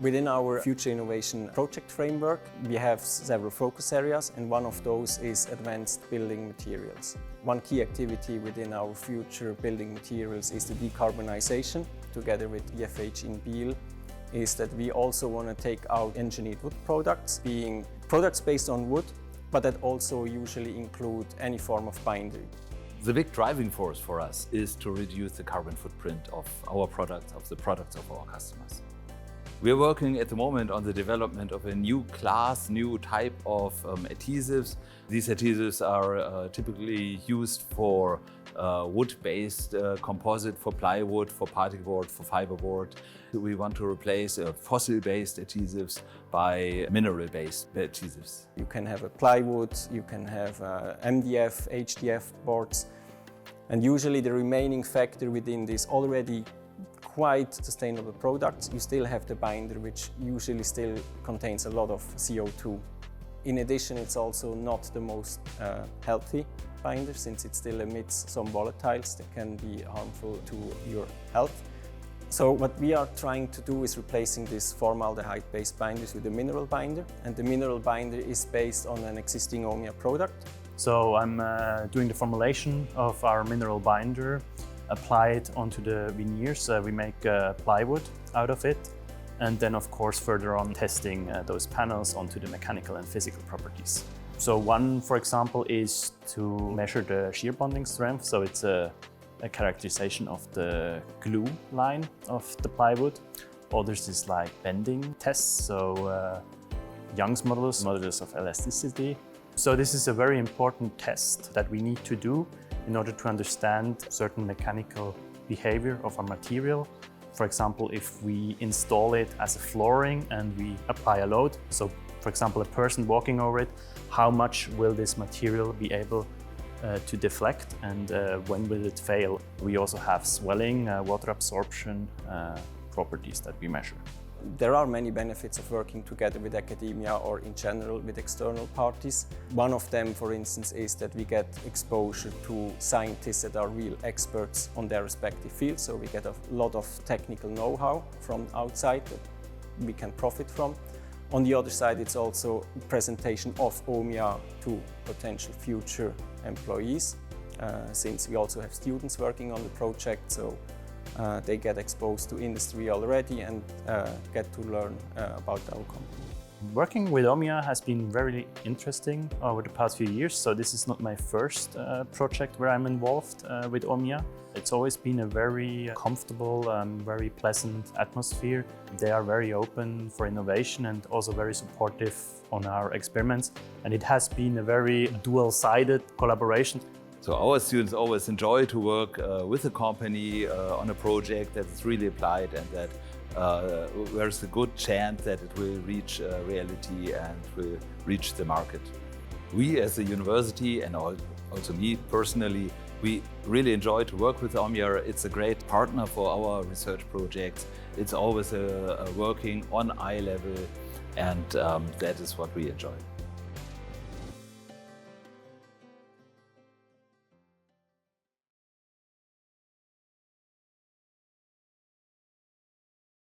Within our Future Innovation Project Framework, we have several focus areas, and one of those is advanced building materials. One key activity within our future building materials is the decarbonization, together with EFH in Biel, is that we also want to take out engineered wood products, being products based on wood, but that also usually include any form of binder. The big driving force for us is to reduce the carbon footprint of our products, of the products of our customers. We are working at the moment on the development of a new class, new type of adhesives. These adhesives are typically used for wood-based composite, for plywood, for particleboard, for fiberboard. We want to replace fossil-based adhesives by mineral-based adhesives. You can have a plywood, you can have MDF, HDF boards, and usually the remaining factor within this already quite sustainable products, you still have the binder, which usually still contains a lot of CO2. In addition, it's also not the most healthy binder, since it still emits some volatiles that can be harmful to your health. So what we are trying to do is replacing this formaldehyde-based binders with a mineral binder, and the mineral binder is based on an existing Omya product. So I'm doing the formulation of our mineral binder, apply it onto the veneers. We make plywood out of it, and then of course further on testing those panels onto the mechanical and physical properties. So one, for example, is to measure the shear bonding strength. So it's a characterization of the glue line of the plywood. Others is like bending tests, so Young's modulus of elasticity. So this is a very important test that we need to do in order to understand certain mechanical behavior of a material. For example, if we install it as a flooring and we apply a load, so for example, a person walking over it, how much will this material be able to deflect, and when will it fail? We also have swelling, water absorption properties that we measure. There are many benefits of working together with academia or in general with external parties. One of them, for instance, is that we get exposure to scientists that are real experts on their respective fields, so we get a lot of technical know-how from outside that we can profit from. On the other side, it's also presentation of Omya to potential future employees, since we also have students working on the project, so they get exposed to industry already and get to learn about our company. Working with Omya has been very interesting over the past few years. So this is not my first project where I'm involved with Omya. It's always been a very comfortable, very pleasant atmosphere. They are very open for innovation and also very supportive on our experiments. And it has been a very dual-sided collaboration. So our students always enjoy to work with a company on a project that is really applied and that there's a good chance that it will reach reality and will reach the market. We as a university, and also me personally, we really enjoy to work with Omya. It's a great partner for our research projects. It's always working on eye level, and that is what we enjoy.